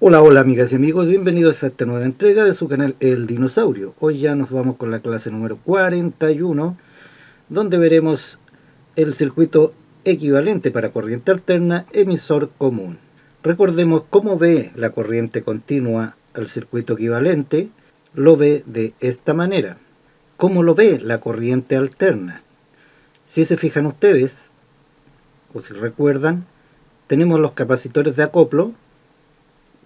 Hola, hola amigas y amigos, bienvenidos a esta nueva entrega de su canal El Dinosaurio. Hoy ya nos vamos con la clase número 41, donde veremos el circuito equivalente para corriente alterna emisor común. Recordemos cómo ve la corriente continua al circuito equivalente, lo ve de esta manera. ¿Cómo lo ve la corriente alterna? Si se fijan ustedes, o si recuerdan, tenemos los capacitores de acoplo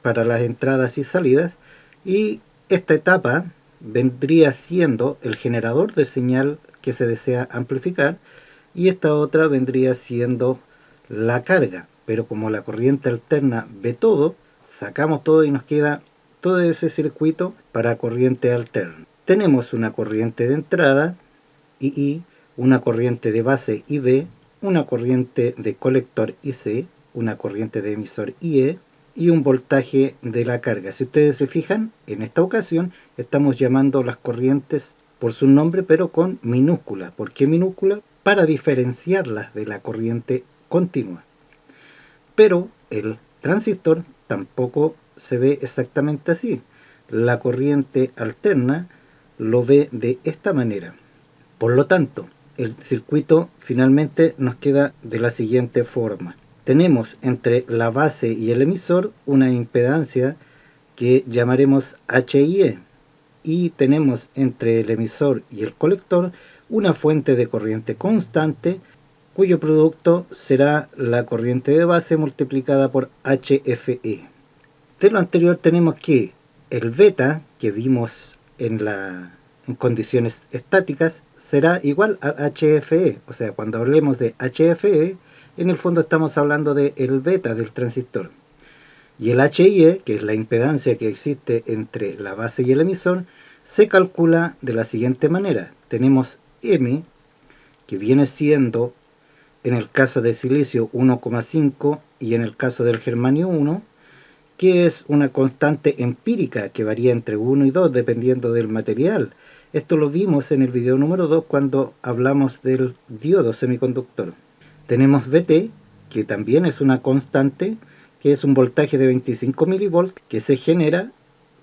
para las entradas y salidas, y esta etapa vendría siendo el generador de señal que se desea amplificar, y esta otra vendría siendo la carga. Pero como la corriente alterna ve todo, sacamos todo y nos queda todo ese circuito para corriente alterna. Tenemos una corriente de entrada II, una corriente de base IB, una corriente de colector IC, una corriente de emisor IE y un voltaje de la carga. Si ustedes se fijan, en esta ocasión estamos llamando las corrientes por su nombre, pero con minúscula. ¿Por qué minúscula? Para diferenciarlas de la corriente continua. Pero el transistor tampoco se ve exactamente así. La corriente alterna lo ve de esta manera. Por lo tanto, el circuito finalmente nos queda de la siguiente forma. Tenemos entre la base y el emisor una impedancia que llamaremos HIE, y tenemos entre el emisor y el colector una fuente de corriente constante cuyo producto será la corriente de base multiplicada por HFE. De lo anterior tenemos que el beta que vimos en condiciones estáticas será igual a HFE. O sea, cuando hablemos de HFE, en el fondo estamos hablando de el beta del transistor. Y el HIE, que es la impedancia que existe entre la base y el emisor, se calcula de la siguiente manera. Tenemos M, que viene siendo en el caso de silicio 1,5 y en el caso del germanio 1, que es una constante empírica que varía entre 1 y 2 dependiendo del material. Esto lo vimos en el video número 2 cuando hablamos del diodo semiconductor. Tenemos VT, que también es una constante, que es un voltaje de 25 milivolts que se genera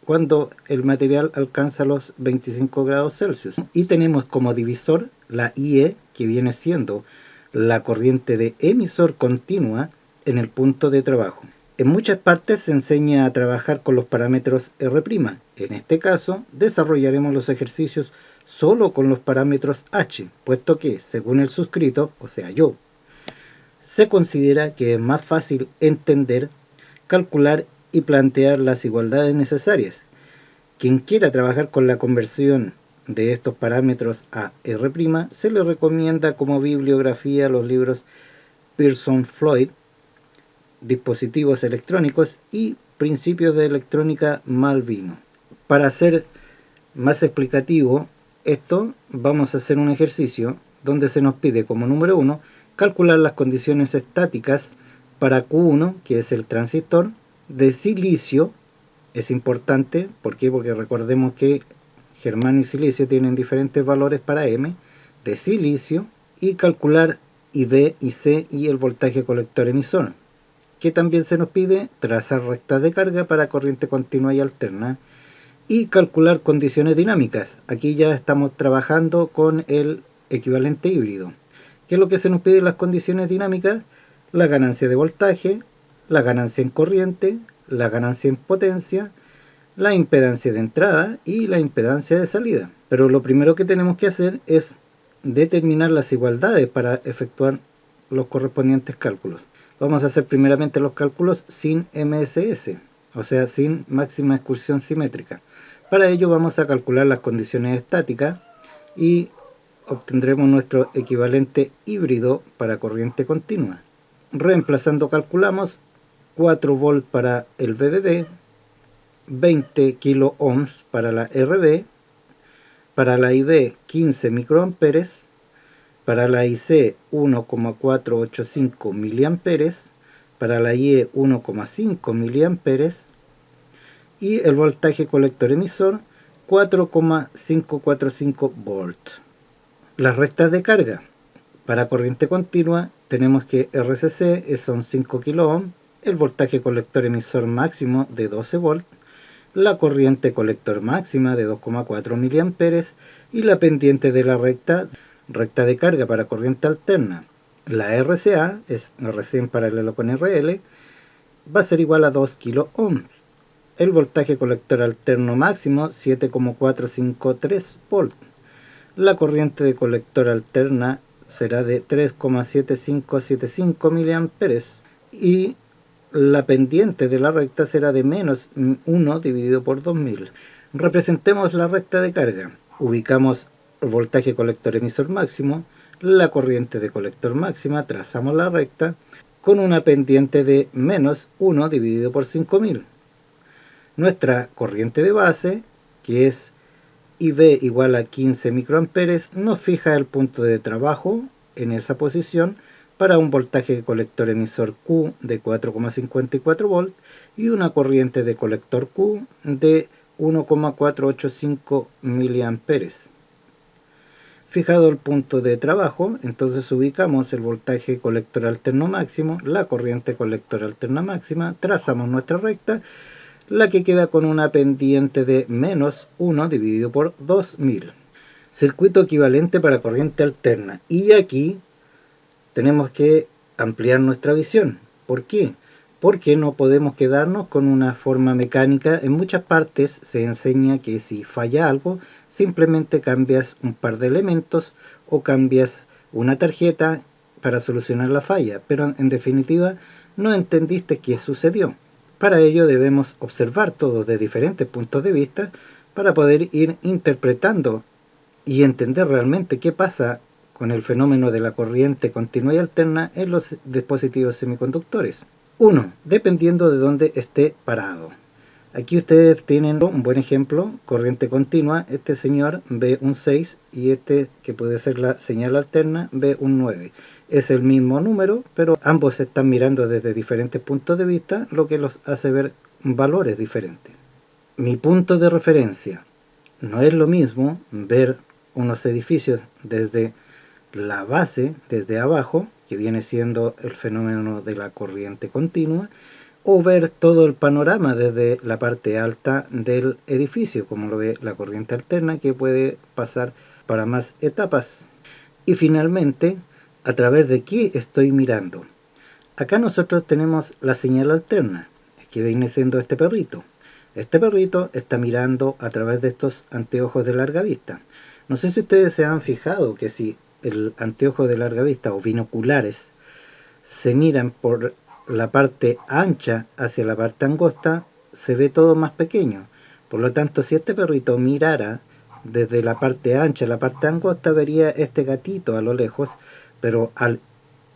cuando el material alcanza los 25 grados Celsius. Y tenemos como divisor la IE, que viene siendo la corriente de emisor continua en el punto de trabajo. En muchas partes se enseña a trabajar con los parámetros R'. En este caso, desarrollaremos los ejercicios solo con los parámetros H, puesto que, según el suscrito, o sea yo, se considera que es más fácil entender, calcular y plantear las igualdades necesarias. Quien quiera trabajar con la conversión de estos parámetros a R', se le recomienda como bibliografía los libros Pearson-Floyd, Dispositivos electrónicos y Principios de electrónica Malvino. Para ser más explicativo esto, vamos a hacer un ejercicio donde se nos pide como número 1 calcular las condiciones estáticas para Q1, que es el transistor, de silicio. Es importante, ¿por qué? Porque recordemos que germanio y silicio tienen diferentes valores para M, de silicio, y calcular IB y C y el voltaje colector emisor. Que también se nos pide trazar rectas de carga para corriente continua y alterna y calcular condiciones dinámicas. Aquí ya estamos trabajando con el equivalente híbrido. ¿Qué es lo que se nos pide en las condiciones dinámicas? La ganancia de voltaje, la ganancia en corriente, la ganancia en potencia, la impedancia de entrada y la impedancia de salida. Pero lo primero que tenemos que hacer es determinar las igualdades para efectuar los correspondientes cálculos. Vamos a hacer primeramente los cálculos sin MSS, o sea, sin máxima excursión simétrica. Para ello vamos a calcular las condiciones estáticas y obtendremos nuestro equivalente híbrido para corriente continua. Reemplazando calculamos 4 volt para el VBB, 20 kilo ohms para la RB, para la IB 15 microamperes, para la IC 1,485 miliamperes, para la IE 1,5 miliamperes y el voltaje colector emisor 4,545 volts. Las rectas de carga para corriente continua tenemos que RCC son 5 kilo ohm, el voltaje colector emisor máximo de 12 volts, la corriente colector máxima de 2,4 mA y la pendiente de la recta de carga para corriente alterna. La RCA es RC en paralelo con RL, va a ser igual a 2 kΩ. El voltaje colector alterno máximo 7,453 volts. La corriente de colector alterna será de 3,7575 mA y la pendiente de la recta será de menos 1 dividido por 2000. Representemos la recta de carga. Ubicamos el voltaje colector emisor máximo, la corriente de colector máxima, trazamos la recta con una pendiente de menos 1 dividido por 5000. Nuestra corriente de base, que es IB igual a 15 microamperes, nos fija el punto de trabajo en esa posición para un voltaje colector emisor Q de 4,54 volts y una corriente de colector Q de 1,485 miliamperes. Fijado el punto de trabajo, entonces ubicamos el voltaje colector alterno máximo, la corriente colector alterna máxima, trazamos nuestra recta, la que queda con una pendiente de menos 1 dividido por 2000. Circuito equivalente para corriente alterna. Y aquí tenemos que ampliar nuestra visión. ¿Por qué? Porque no podemos quedarnos con una forma mecánica. En muchas partes se enseña que si falla algo, simplemente cambias un par de elementos o cambias una tarjeta para solucionar la falla. Pero en definitiva no entendiste qué sucedió. Para ello debemos observar todo de diferentes puntos de vista para poder ir interpretando y entender realmente qué pasa con el fenómeno de la corriente continua y alterna en los dispositivos semiconductores. 1. Dependiendo de dónde esté parado. Aquí ustedes tienen un buen ejemplo, corriente continua, este señor ve un 6 y este, que puede ser la señal alterna, ve un 9. Es el mismo número, pero ambos se están mirando desde diferentes puntos de vista, lo que los hace ver valores diferentes. Mi punto de referencia. No es lo mismo ver unos edificios desde la base, desde abajo, que viene siendo el fenómeno de la corriente continua, o ver todo el panorama desde la parte alta del edificio, como lo ve la corriente alterna, que puede pasar para más etapas. Y finalmente, a través de qué estoy mirando. Acá nosotros tenemos la señal alterna, que viene siendo este perrito. Este perrito está mirando a través de estos anteojos de larga vista. No sé si ustedes se han fijado que si el anteojo de larga vista o binoculares se miran por la parte ancha hacia la parte angosta, se ve todo más pequeño. Por lo tanto, si este perrito mirara desde la parte ancha a la parte angosta, vería este gatito a lo lejos, pero al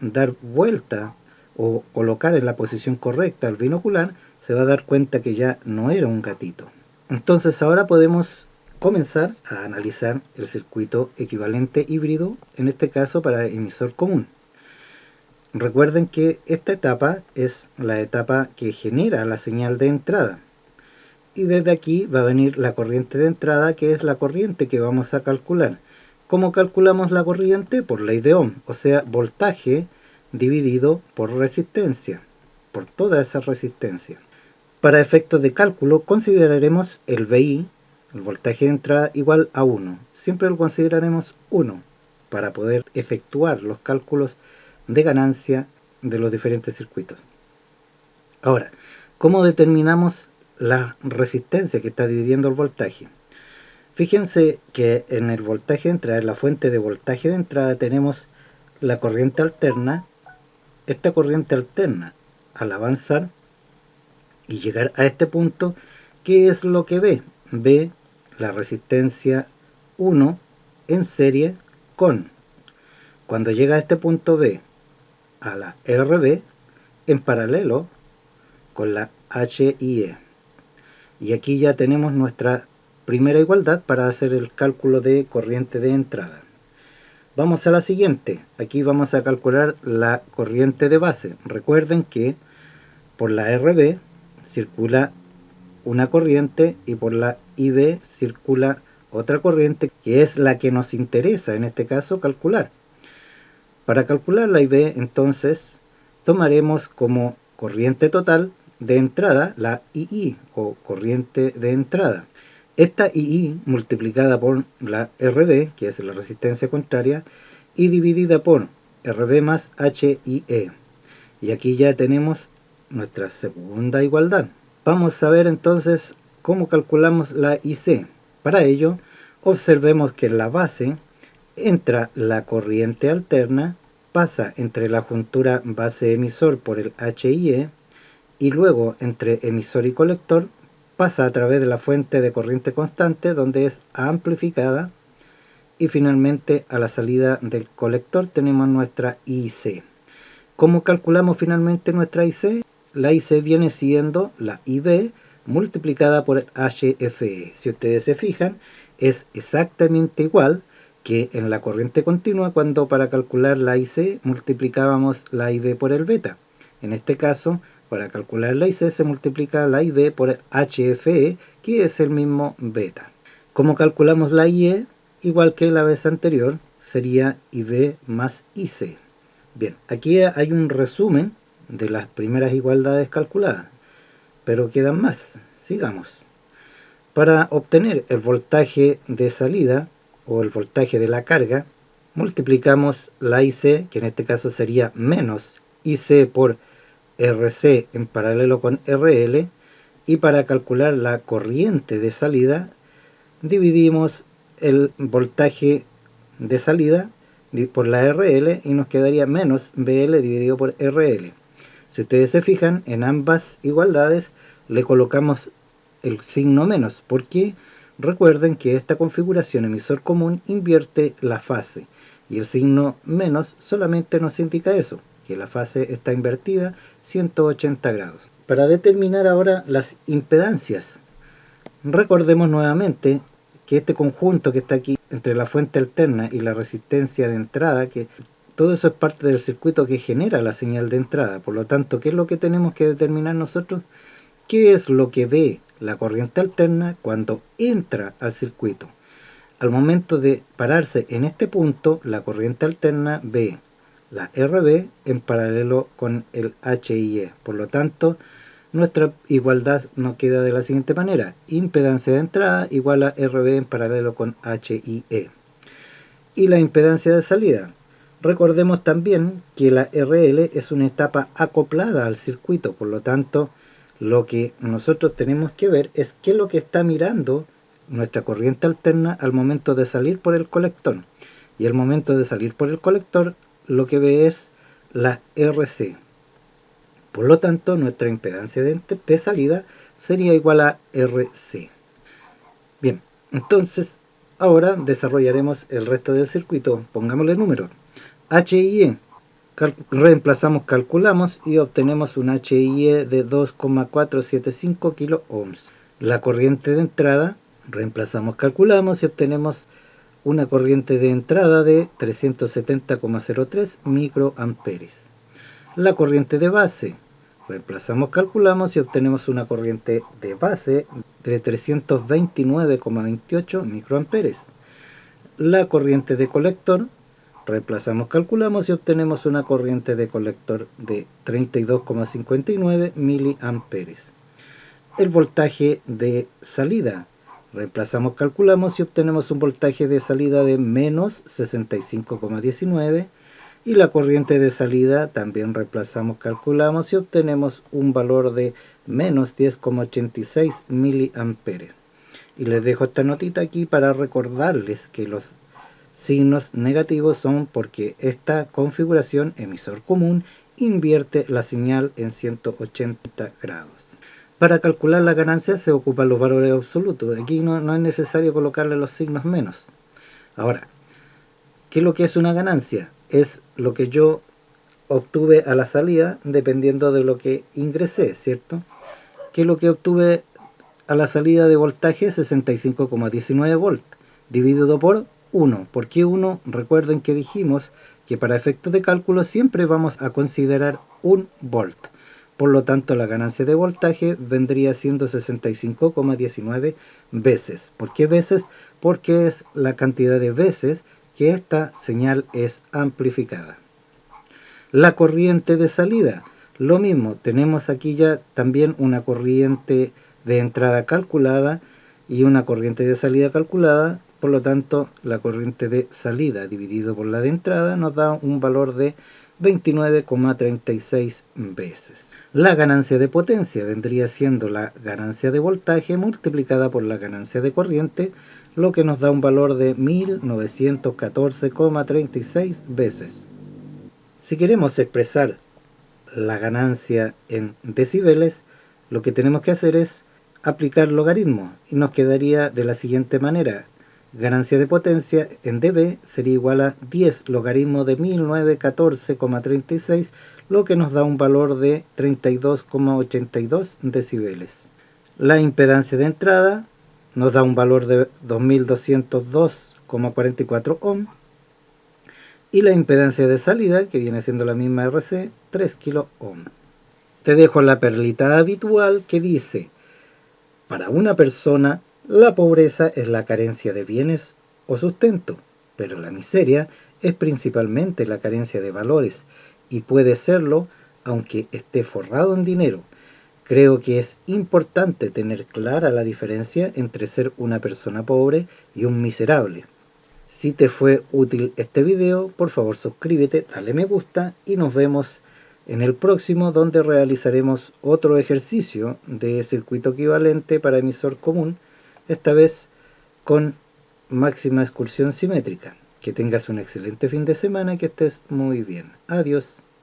dar vuelta o colocar en la posición correcta el binocular, se va a dar cuenta que ya no era un gatito. Entonces ahora podemos comenzar a analizar el circuito equivalente híbrido, en este caso para emisor común. Recuerden que esta etapa es la etapa que genera la señal de entrada. Y desde aquí va a venir la corriente de entrada, que es la corriente que vamos a calcular. ¿Cómo calculamos la corriente? Por ley de Ohm, o sea, voltaje dividido por resistencia, por toda esa resistencia. Para efectos de cálculo consideraremos el VI, el voltaje de entrada, igual a 1. Siempre lo consideraremos 1 para poder efectuar los cálculos de ganancia de los diferentes circuitos. Ahora, ¿cómo determinamos la resistencia que está dividiendo el voltaje? Fíjense que en el voltaje de entrada, en la fuente de voltaje de entrada, tenemos la corriente alterna. Esta corriente alterna, al avanzar y llegar a este punto, ¿qué es lo que ve? Ve la resistencia 1 en serie con, cuando llega a este punto, ve a la RB en paralelo con la HIE. Y aquí ya tenemos nuestra primera igualdad para hacer el cálculo de corriente de entrada. Vamos a la siguiente. Aquí vamos a calcular la corriente de base. Recuerden que por la RB circula una corriente y por la IB circula otra corriente, que es la que nos interesa en este caso calcular. Para calcular la IB, entonces, tomaremos como corriente total de entrada, la II o corriente de entrada. Esta II multiplicada por la RB, que es la resistencia contraria, y dividida por RB más HIE. Y aquí ya tenemos nuestra segunda igualdad. Vamos a ver entonces cómo calculamos la IC. Para ello, observemos que en la base entra la corriente alterna, pasa entre la juntura base-emisor por el HIE y luego entre emisor y colector pasa a través de la fuente de corriente constante donde es amplificada y finalmente a la salida del colector tenemos nuestra IC. ¿Cómo calculamos finalmente nuestra IC? La IC viene siendo la IB multiplicada por el HFE. Si ustedes se fijan, es exactamente igual que en la corriente continua cuando para calcular la IC multiplicábamos la IB por el beta. En este caso, para calcular la IC se multiplica la IB por el HFE, que es el mismo beta. ¿Cómo calculamos la IE? Igual que la vez anterior, sería IB más IC. Bien, aquí hay un resumen de las primeras igualdades calculadas, pero quedan más. Sigamos. Para obtener el voltaje de salida o el voltaje de la carga, multiplicamos la IC, que en este caso sería menos IC por RC en paralelo con RL, y para calcular la corriente de salida, dividimos el voltaje de salida por la RL y nos quedaría menos BL dividido por RL. Si ustedes se fijan, en ambas igualdades le colocamos el signo menos, porque recuerden que esta configuración emisor común invierte la fase y el signo menos solamente nos indica eso, que la fase está invertida 180 grados. Para determinar ahora las impedancias, recordemos nuevamente que este conjunto que está aquí entre la fuente alterna y la resistencia de entrada, que todo eso es parte del circuito que genera la señal de entrada. Por lo tanto, ¿qué es lo que tenemos que determinar nosotros? ¿Qué es lo que ve la corriente alterna cuando entra al circuito? Al momento de pararse en este punto, la corriente alterna ve la RB en paralelo con el HIE. Por lo tanto, nuestra igualdad nos queda de la siguiente manera: impedancia de entrada igual a RB en paralelo con HIE. Y la impedancia de salida, recordemos también que la RL es una etapa acoplada al circuito, por lo tanto lo que nosotros tenemos que ver es qué es lo que está mirando nuestra corriente alterna al momento de salir por el colector. Y al momento de salir por el colector lo que ve es la RC. Por lo tanto, nuestra impedancia de salida sería igual a RC. Bien, entonces ahora desarrollaremos el resto del circuito. Pongámosle número. HIE. Reemplazamos, calculamos y obtenemos un HIE de 2,475 kilo ohms. La corriente de entrada, reemplazamos, calculamos y obtenemos una corriente de entrada de 370,03 microamperes. La corriente de base, reemplazamos, calculamos y obtenemos una corriente de base de 329,28 microamperes. La corriente de colector, reemplazamos, calculamos y obtenemos una corriente de colector de 32,59 miliamperes. El voltaje de salida, reemplazamos, calculamos y obtenemos un voltaje de salida de menos 65,19. Y la corriente de salida también reemplazamos, calculamos y obtenemos un valor de menos 10,86 miliamperes. Y les dejo esta notita aquí para recordarles que los signos negativos son porque esta configuración emisor común invierte la señal en 180 grados. Para calcular la ganancia se ocupan los valores absolutos. Aquí no es necesario colocarle los signos menos. Ahora, ¿qué es lo que es una ganancia? Es lo que yo obtuve a la salida dependiendo de lo que ingresé, ¿cierto? ¿Qué es lo que obtuve a la salida de voltaje? 65,19 volts dividido por 1. ¿Por qué 1? Recuerden que dijimos que para efectos de cálculo siempre vamos a considerar un volt. Por lo tanto, la ganancia de voltaje vendría siendo 65,19 veces. ¿Por qué veces? Porque es la cantidad de veces que esta señal es amplificada. La corriente de salida, Lo mismo, tenemos aquí ya también una corriente de entrada calculada y una corriente de salida calculada. Por lo tanto, la corriente de salida dividido por la de entrada nos da un valor de 29,36 veces. La ganancia de potencia vendría siendo la ganancia de voltaje multiplicada por la ganancia de corriente, lo que nos da un valor de 1914,36 veces. Si queremos expresar la ganancia en decibeles, lo que tenemos que hacer es aplicar logaritmo y nos quedaría de la siguiente manera: ganancia de potencia en dB sería igual a 10 logaritmo de 1914,36, lo que nos da un valor de 32,82 decibeles. La impedancia de entrada nos da un valor de 2202,44 ohm y la impedancia de salida, que viene siendo la misma RC, 3 kilo ohm. Te dejo la perlita habitual que dice: para una persona, la pobreza es la carencia de bienes o sustento, pero la miseria es principalmente la carencia de valores, y puede serlo aunque esté forrado en dinero. Creo que es importante tener clara la diferencia entre ser una persona pobre y un miserable. Si te fue útil este video, por favor suscríbete, dale me gusta y nos vemos en el próximo, donde realizaremos otro ejercicio de circuito equivalente para emisor común, esta vez con máxima excursión simétrica. Que tengas un excelente fin de semana y que estés muy bien. Adiós.